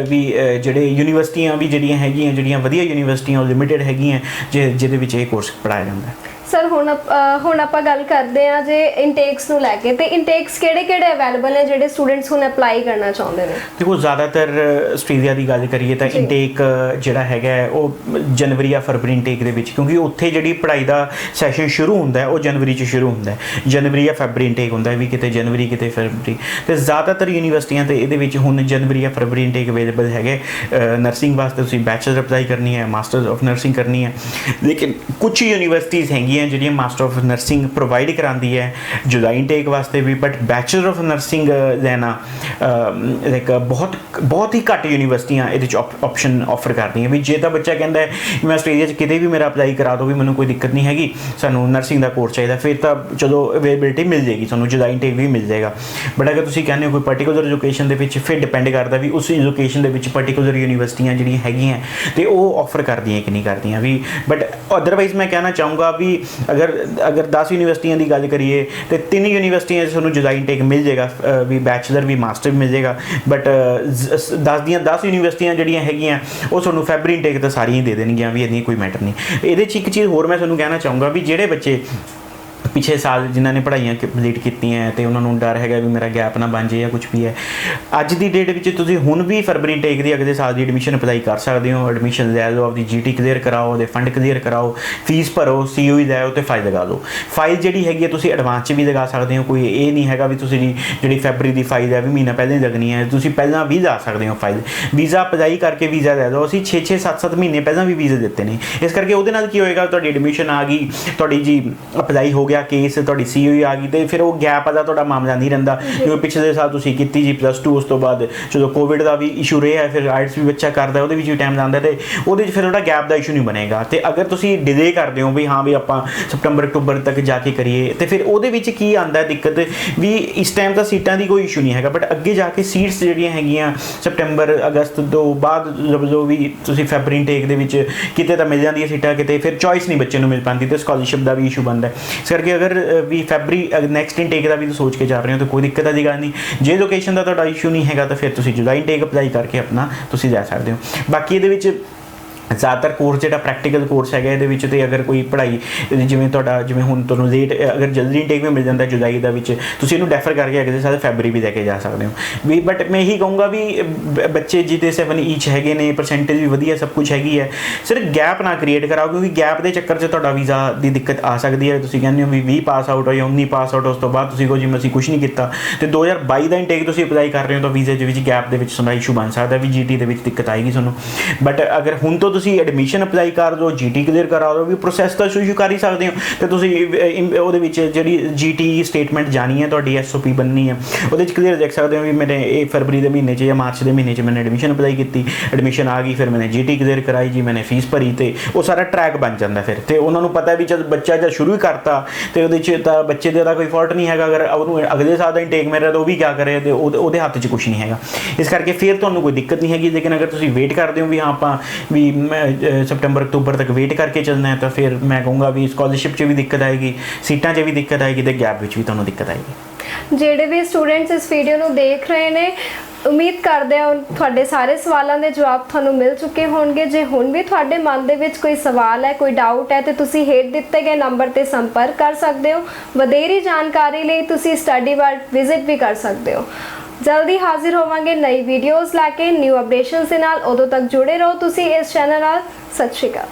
ਵੀ ਜਿਹੜੇ ਯੂਨੀਵਰਸਿਟੀਆਂ ਵੀ ਜਿਹੜੀਆਂ ਹੈਗੀਆਂ ਜਿਹੜੀਆਂ ਵਧੀਆ ਯੂਨੀਵਰਸਿਟੀਆਂ ਉਹ ਲਿਮਿਟਡ ਹੈਗੀਆਂ ਜਿਹਦੇ ਵਿੱਚ ਇਹ ਕੋਰਸ ਪੜ੍ਹਾਇਆ ਜਾਂਦਾ। ਸਰ ਹੁਣ ਆਪਾਂ ਗੱਲ ਕਰਦੇ ਹਾਂ ਜੇ ਇਨਟੇਕਸ ਨੂੰ ਲੈ ਕੇ, ਤੇ ਇਨਟੇਕਸ ਕਿਹੜੇ ਅਵੇਲੇਬਲ ਨੇ ਜਿਹੜੇ ਸਟੂਡੈਂਟਸ ਹੁਣ ਅਪਲਾਈ ਕਰਨਾ ਚਾਹੁੰਦੇ ਨੇ? ਦੇਖੋ ਜ਼ਿਆਦਾਤਰ ਆਸਟ੍ਰੇਲੀਆ ਦੀ ਗੱਲ ਕਰੀਏ ਤਾਂ ਇਨਟੇਕ ਜਿਹੜਾ ਹੈਗਾ ਉਹ ਜਨਵਰੀ ਜਾਂ ਫਰਵਰੀ ਇਨਟੇਕ ਦੇ ਵਿੱਚ, ਕਿਉਂਕਿ ਉੱਥੇ ਜਿਹੜੀ ਪੜ੍ਹਾਈ ਦਾ ਸੈਸ਼ਨ ਸ਼ੁਰੂ ਹੁੰਦਾ ਉਹ ਜਨਵਰੀ 'ਚ ਸ਼ੁਰੂ ਹੁੰਦਾ, ਜਨਵਰੀ ਜਾਂ ਫਰਵਰੀ ਇਨਟੇਕ ਹੁੰਦਾ ਵੀ ਕਿਤੇ ਜਨਵਰੀ ਕਿਤੇ ਫਰਵਰੀ। ਤੇ ਜ਼ਿਆਦਾਤਰ ਯੂਨੀਵਰਸਿਟੀਆਂ ਤੇ ਇਹਦੇ ਵਿੱਚ ਹੁਣ ਜਨਵਰੀ ਜਾਂ ਫਰਵਰੀ ਇਨਟੇਕ ਅਵੇਲੇਬਲ ਹੈਗੇ। ਨਰਸਿੰਗ ਵਾਸਤੇ ਤੁਸੀਂ ਬੈਚਲਰ ਅਪਲਾਈ ਕਰਨੀ ਹੈ, ਮਾਸਟਰ ਆਫ ਨਰਸਿੰਗ ਕਰਨੀ ਹੈ, ਲੇਕਿਨ ਕੁਝ ਯੂਨੀਵਰਸਿਟੀਜ਼ ਹੈਗੀਆਂ ਜਿਹੜੀਆਂ ਮਾਸਟਰ ਆਫ ਨਰਸਿੰਗ ਪ੍ਰੋਵਾਈਡ ਕਰਾਉਂਦੀ ਹੈ ਜੁਲਾਈ ਇਨਟੇਕ ਵਾਸਤੇ ਵੀ। ਬਟ ਬੈਚਲਰ ਆਫ ਨਰਸਿੰਗ ਲੈਣਾ ਲਾਈਕ ਬਹੁਤ ਹੀ ਘੱਟ ਯੂਨੀਵਰਸਿਟੀਆਂ ਇਹਦੇ 'ਚ ਆਪਸ਼ਨ ਆਫਰ ਕਰਦੀਆਂ ਵੀ ਜੇ ਤਾਂ ਬੱਚਾ ਕਹਿੰਦਾ ਹੈ ਮੈਂ ਆਸਟ੍ਰੇਲੀਆ 'ਚ ਕਿਤੇ ਵੀ ਮੇਰਾ ਅਪਲਾਈ ਕਰਾ ਦਿਓ ਵੀ ਮੈਨੂੰ ਕੋਈ ਦਿੱਕਤ ਨਹੀਂ ਹੈਗੀ, ਸਾਨੂੰ ਨਰਸਿੰਗ ਦਾ ਕੋਰਸ ਚਾਹੀਦਾ, ਫਿਰ ਤਾਂ ਚਲੋ ਅਵੇਲੇਬਿਲਿਟੀ ਮਿਲ ਜਾਏਗੀ ਤੁਹਾਨੂੰ, ਜੁਲਾਈ ਇਨਟੇਕ ਵੀ ਮਿਲ ਜਾਏਗਾ। ਬਟ ਅਗਰ ਤੁਸੀਂ ਕਹਿੰਦੇ ਹੋ ਕੋਈ ਪਰਟੀਕੂਲਰ ਲੋਕੇਸ਼ਨ ਦੇ ਵਿੱਚ, ਫਿਰ ਡਿਪੈਂਡ ਕਰਦਾ ਵੀ ਉਸ ਲੋਕੇਸ਼ਨ ਦੇ ਵਿੱਚ ਪਰਟੀਕੂਲਰ ਯੂਨੀਵਰਸਿਟੀਆਂ ਜਿਹੜੀਆਂ ਹੈਗੀਆਂ ਤੇ ਉਹ ਆਫਰ ਕਰਦੀਆਂ ਕਿ ਨਹੀਂ ਕਰਦੀਆਂ ਵੀ। ਬਟ ਅਦਰਵਾਈਜ਼ ਮੈਂ ਕਹਿਣਾ ਚਾਹੂੰਗਾ ਵੀ ਅਗਰ 10 ਯੂਨੀਵਰਸਿਟੀਆਂ ਦੀ ਗੱਲ ਕਰੀਏ ਤੇ 3 ਯੂਨੀਵਰਸਿਟੀਆਂ 'ਚ ਤੁਹਾਨੂੰ ਜੁਲਾਈ ਇਨਟੇਕ ਮਿਲ ਜਾਏਗਾ ਵੀ ਬੈਚਲਰ ਵੀ ਮਾਸਟਰ ਵੀ ਮਿਲ ਜਾਏਗਾ। ਬਟ 10 ਯੂਨੀਵਰਸਿਟੀਆਂ ਜਿਹੜੀਆਂ ਹੈਗੀਆਂ ਉਹ ਤੁਹਾਨੂੰ ਫੈਬਰੀ ਇਨਟੇਕ ਤਾਂ ਸਾਰੀਆਂ ਹੀ ਦੇ ਦੇਣਗੀਆਂ ਵੀ ਇਹਦੀ ਕੋਈ ਮੈਟਰ ਨਹੀਂ। ਇਹਦੇ 'ਚ ਇੱਕ ਚੀਜ਼ ਹੋਰ ਮੈਂ ਤੁਹਾਨੂੰ ਕਹਿਣਾ ਚਾਹੂੰਗਾ ਵੀ ਜਿਹੜੇ ਬੱਚੇ ਪਿਛਲੇ ਸਾਲ ਜਿਨ੍ਹਾਂ ਨੇ ਪੜ੍ਹਾਈਆਂ ਕੰਪਲੀਟ ਕੀਤੀਆਂ ਤੇ ਉਹਨਾਂ ਨੂੰ ਡਰ ਹੈਗਾ ਵੀ ਮੇਰਾ ਗੈਪ ਨਾ ਬਣ ਜਾਏ ਜਾਂ ਕੁਝ ਵੀ ਹੈ, ਅੱਜ ਦੀ ਡੇਟ ਵਿੱਚ ਤੁਸੀਂ ਹੁਣ ਵੀ ਫਰਵਰੀ ਇਨਟੇਕ ਦੀ ਅਗਲੇ ਸਾਲ ਦੀ ਐਡਮਿਸ਼ਨ ਅਪਲਾਈ ਕਰ ਸਕਦੇ ਹੋ। ਐਡਮਿਸ਼ਨ ਲੈ ਲਓ, ਆਪਦੀ GT ਕਲੀਅਰ ਕਰਾਓ, ਉਹਦੇ ਫੰਡ ਕਲੀਅਰ ਕਰਾਓ, ਫੀਸ ਭਰੋ, COE ਲੈ ਤੇ ਫਾਈਲ ਲਗਾ ਦਿਓ। ਫਾਈਲ ਜਿਹੜੀ ਹੈਗੀ ਹੈ ਤੁਸੀਂ ਐਡਵਾਂਸ 'ਚ ਵੀ ਲਗਾ ਸਕਦੇ ਹੋ, ਕੋਈ ਇਹ ਨਹੀਂ ਹੈਗਾ ਵੀ ਤੁਸੀਂ ਜਿਹੜੀ ਫੈਬਰੀ ਦੀ ਫਾਈਲ ਹੈ ਵੀ ਮਹੀਨਾ ਪਹਿਲਾਂ ਹੀ ਲੱਗਣੀ ਹੈ, ਤੁਸੀਂ ਪਹਿਲਾਂ ਵੀ ਲਾ ਸਕਦੇ ਹੋ ਫਾਈਲ। ਵੀਜ਼ਾ ਅਪਲਾਈ ਕਰਕੇ ਵੀਜ਼ਾ ਲੈ ਲਓ, ਅਸੀਂ 6-6 7-7 ਮਹੀਨੇ ਪਹਿਲਾਂ ਵੀ ਵੀਜ਼ੇ ਦਿੱਤੇ ਨੇ। ਇਸ ਕਰਕੇ ਉਹਦੇ ਨਾਲ ਕੀ ਹੋਏਗਾ, ਤੁਹਾਡੀ ਐਡਮਿਸ਼ਨ ਆ ਗਈ, ਤੁਹਾਡੀ ਜੀ ਅਪਲਾਈ ਹੋ ਗਿਆ ਕੇਸ, ਤੁਹਾਡੀ COE ਆ ਗਈ, ਤੇ ਫਿਰ ਉਹ ਗੈਪ ਦਾ ਤੁਹਾਡਾ ਮਾਮਲਾ ਨਹੀਂ ਰਹਿੰਦਾ। ਜਿਵੇਂ ਪਿਛਲੇ ਸਾਲ ਤੁਸੀਂ ਕੀਤੀ ਜੀ +2, ਉਸ ਤੋਂ ਬਾਅਦ ਜਦੋਂ ਕੋਵਿਡ ਦਾ ਵੀ ਇਸ਼ੂ ਰਿਹਾ, ਫਿਰ IELTS ਵੀ ਬੱਚਾ ਕਰਦਾ, ਉਹਦੇ ਵਿੱਚ ਵੀ ਟਾਈਮ ਜਾਂਦਾ, ਤੇ ਉਹਦੇ 'ਚ ਫਿਰ ਤੁਹਾਡਾ ਗੈਪ ਦਾ ਇਸ਼ੂ ਨਹੀਂ ਬਣੇਗਾ। ਤੇ ਅਗਰ ਤੁਸੀਂ ਡਿਲੇ ਕਰਦੇ ਹੋ ਵੀ ਹਾਂ ਵੀ ਆਪਾਂ ਸਤੰਬਰ ਅਕਤੂਬਰ ਤੱਕ ਜਾ ਕੇ ਕਰੀਏ, ਤੇ ਫਿਰ ਉਹਦੇ ਵਿੱਚ ਕੀ ਆਉਂਦਾ ਦਿੱਕਤ ਵੀ ਇਸ ਟਾਈਮ ਤਾਂ ਸੀਟਾਂ ਦੀ ਕੋਈ ਇਸ਼ੂ ਨਹੀਂ ਹੈਗਾ, ਬਟ ਅੱਗੇ ਜਾ ਕੇ ਸੀਟਸ ਜਿਹੜੀਆਂ ਹੈਗੀਆਂ ਸਤੰਬਰ ਅਗਸਤ ਤੋਂ ਬਾਅਦ ਜਦੋਂ ਵੀ ਤੁਸੀਂ ਫੈਬਰੀ ਇਨਟੇਕ ਦੇ ਵਿੱਚ ਕਿਤੇ ਤਾਂ ਮਿਲ ਜਾਂਦੀਆਂ ਸੀਟਾਂ, ਕਿਤੇ ਫਿਰ ਚੋਇਸ ਨਹੀਂ ਬੱਚੇ ਨੂੰ ਮਿਲ ਪਾਉਂਦੀ, ਤੇ ਸਕਾਲਰਸ਼ਿਪ ਦਾ ਵੀ ਇਸ਼ੂ ਬਣਦਾ। ਇਸ ਕਰਕੇ ਅਗਰ ਵੀ ਫੈਬਰੀ ਨੈਕਸਟ ਇਨਟੇਕ ਦਾ ਵੀ ਸੋਚ ਕੇ ਚੱਲ ਰਹੇ ਹੋ ਤਾਂ ਕੋਈ ਦਿੱਕਤ ਦੀ ਗੱਲ ਨਹੀਂ। ਜੇ ਲੋਕੇਸ਼ਨ ਦਾ ਤੁਹਾਡਾ ਇਸ਼ੂ ਨਹੀਂ ਹੈਗਾ ਤਾਂ ਫਿਰ ਤੁਸੀਂ ਜੁਲਾਈ ਇਨਟੇਕ ਅਪਲਾਈ ਕਰਕੇ ਆਪਣਾ ਤੁਸੀਂ ਲੈ ਸਕਦੇ ਹੋ। ਬਾਕੀ ਇਹਦੇ ਵਿੱਚ ਜ਼ਿਆਦਾਤਰ ਕੋਰਸ ਜਿਹੜਾ ਪ੍ਰੈਕਟੀਕਲ ਕੋਰਸ ਹੈਗਾ ਇਹਦੇ ਵਿੱਚ, ਤੇ ਅਗਰ ਕੋਈ ਪੜ੍ਹਾਈ ਜਿਵੇਂ ਹੁਣ ਤੁਹਾਨੂੰ ਲੇਟ ਅਗਰ ਜਲਦੀ ਇਨਟੇਕ ਵੀ ਮਿਲ ਜਾਂਦਾ ਜੁਲਾਈ ਦਾ ਵਿੱਚ, ਤੁਸੀਂ ਇਹਨੂੰ ਡੈਫਰ ਕਰਕੇ ਅਗਲੇ ਸਾਲ ਫੈਬਰੀ ਵੀ ਲੈ ਕੇ ਜਾ ਸਕਦੇ ਹੋ ਵੀ। ਬਟ ਮੈਂ ਇਹੀ ਕਹੂੰਗਾ ਵੀ ਬੱਚੇ ਜਿਹਦੇ 7 ਈਚ ਹੈਗੇ ਨੇ, ਪਰਸੈਂਟੇਜ ਵੀ ਵਧੀਆ, ਸਭ ਕੁਝ ਹੈਗੀ ਹੈ, ਸਿਰਫ ਗੈਪ ਨਾ ਕ੍ਰੀਏਟ ਕਰਾਓ, ਕਿਉਂਕਿ ਗੈਪ ਦੇ ਚੱਕਰ 'ਚ ਤੁਹਾਡਾ ਵੀਜ਼ਾ ਦੀ ਦਿੱਕਤ ਆ ਸਕਦੀ ਹੈ। ਤੁਸੀਂ ਕਹਿੰਦੇ ਹੋ ਵੀ 20 ਪਾਸ ਆਊਟ ਹੋ ਜਾਂ 19 ਪਾਸ ਆਊਟ, ਉਸ ਤੋਂ ਬਾਅਦ ਤੁਸੀਂ ਕਹੋ ਜਿਵੇਂ ਅਸੀਂ ਕੁਝ ਨਹੀਂ ਕੀਤਾ, ਤੇ 2022 ਦਾ ਇਨਟੇਕ ਤੁਸੀਂ ਅਪਲਾਈ ਕਰ ਰਹੇ ਹੋ ਤਾਂ ਵੀਜ਼ੇ ਦੇ ਵਿੱਚ ਗੈਪ ਦੇ ਵਿੱਚ ਤੁਹਾਡਾ ਇਸ਼ੂ ਬਣ ਸਕਦਾ ਵੀ GT ਦੇ ਵਿੱਚ ਦਿੱਕਤ ਆਏਗੀ ਤੁਹਾਨੂੰ। ਬਟ ਅਗਰ ਹੁਣ ਤੋਂ ਤੁਸੀਂ ਐਡਮਿਸ਼ਨ ਅਪਲਾਈ ਕਰ ਦਿਓ, GT ਕਲੀਅਰ ਕਰਾ ਦਿਓ, ਵੀ ਪ੍ਰੋਸੈਸ ਤਾਂ ਸ਼ੁਰੂ ਕਰ ਹੀ ਸਕਦੇ ਹੋ, ਤੇ ਤੁਸੀਂ ਉਹਦੇ ਵਿੱਚ ਜਿਹੜੀ GT ਸਟੇਟਮੈਂਟ ਜਾਣੀ ਹੈ, ਤੁਹਾਡੀ SOP ਬਣਨੀ ਹੈ, ਉਹਦੇ 'ਚ ਕਲੀਅਰ ਦੇਖ ਸਕਦੇ ਹੋ ਵੀ ਮੇਰੇ ਇਹ ਫਰਵਰੀ ਦੇ ਮਹੀਨੇ 'ਚ ਜਾਂ ਮਾਰਚ ਦੇ ਮਹੀਨੇ 'ਚ ਮੈंने ਐਡਮਿਸ਼ਨ ਅਪਲਾਈ ਕੀਤੀ, ਐਡਮਿਸ਼ਨ ਆ ਗਈ, ਫਿਰ मैंने GT ਕਲੀਅਰ ਕਰਾਈ ਜੀ, मैंने ਫੀਸ ਭਰੀ, ਤੇ ਉਹ ਸਾਰਾ ਟਰੈਕ ਬਣ ਜਾਂਦਾ ਫਿਰ। ਤੇ ਉਹਨਾਂ ਨੂੰ ਪਤਾ ਵੀ ਜਦ ਬੱਚਾ ਜਦ ਸ਼ੁਰੂ ਹੀ ਕਰਤਾ ਤੇ ਉਹਦੇ 'ਚ ਤਾਂ ਬੱਚੇ ਦਾ ਕੋਈ ਫਾਲਟ ਨਹੀਂ ਹੈਗਾ। ਅਗਰ ਉਹਨੂੰ ਅਗਲੇ ਸਾਲ ਦਾ ਇਨਟੇਕ ਮਿਲ ਰਿਹਾ ਤਾਂ ਉਹ ਵੀ ਕਿਆ ਕਰੇ, ਤੇ ਉਹਦੇ ਹੱਥ 'ਚ ਕੁਝ ਨਹੀਂ ਹੈਗਾ। ਇਸ ਕਰਕੇ ਫਿਰ ਤੁਹਾਨੂੰ ਕੋਈ ਦਿੱਕਤ ਨਹੀਂ ਹੈਗੀ। ਲੇਕਿਨ ਅਗਰ ਤੁਸੀਂ ਵੇਟ ਕਰਦੇ ਹੋ ਵੀ ਹਾਂ ਆਪਾਂ ਵੀ ਸਤੰਬਰ ਅਕਤੂਬਰ ਤੱਕ ਵੇਟ ਕਰਕੇ ਚੱਲਣਾ ਹੈ, ਤਾਂ ਫਿਰ ਮੈਂ ਕਹੂੰਗਾ ਵੀ ਸਕਾਲਰਸ਼ਿਪ 'ਚ ਵੀ ਦਿੱਕਤ ਆਏਗੀ, ਸੀਟਾਂ 'ਚ ਵੀ ਦਿੱਕਤ ਆਏਗੀ, ਤੇ ਗੈਪ ਵਿੱਚ ਵੀ ਤੁਹਾਨੂੰ ਦਿੱਕਤ ਆਏਗੀ। ਜਿਹੜੇ ਵੀ ਸਟੂਡੈਂਟਸ ਇਸ ਵੀਡੀਓ ਨੂੰ ਦੇਖ ਰਹੇ ਨੇ, ਉਮੀਦ ਕਰਦੇ ਹਾਂ ਤੁਹਾਡੇ ਸਾਰੇ ਸਵਾਲਾਂ ਦੇ ਜਵਾਬ ਤੁਹਾਨੂੰ ਮਿਲ ਚੁੱਕੇ ਹੋਣਗੇ। ਜੇ ਹੁਣ ਵੀ ਤੁਹਾਡੇ ਮਨ ਦੇ ਵਿੱਚ ਕੋਈ ਸਵਾਲ ਹੈ, ਕੋਈ ਡਾਊਟ ਹੈ, ਤੇ ਤੁਸੀਂ ਹੇਠ ਦਿੱਤੇ ਗਏ ਨੰਬਰ ਤੇ ਸੰਪਰਕ ਕਰ ਸਕਦੇ ਹੋ। ਵਧੇਰੀ ਜਾਣਕਾਰੀ ਲਈ ਤੁਸੀਂ ਸਟੱਡੀ ਵਰਲਡ ਵਿਜ਼ਿਟ ਵੀ ਕਰ ਸਕਦੇ ਹੋ। ਜਲਦੀ ਹਾਜ਼ਰ ਹੋਵਾਂਗੇ ਨਈ ਵੀਡੀਓਜ਼ ਲੈ ਕੇ, ਨਿਊ ਅਪਡੇਸ਼ਨਸ ਦੇ ਨਾਲ। ਉਦੋਂ ਤੱਕ ਜੁੜੇ ਰਹੋ ਤੁਸੀਂ ਇਸ ਚੈਨਲ ਨਾਲ। ਸਤਿ ਸ਼੍ਰੀ ਅਕਾਲ।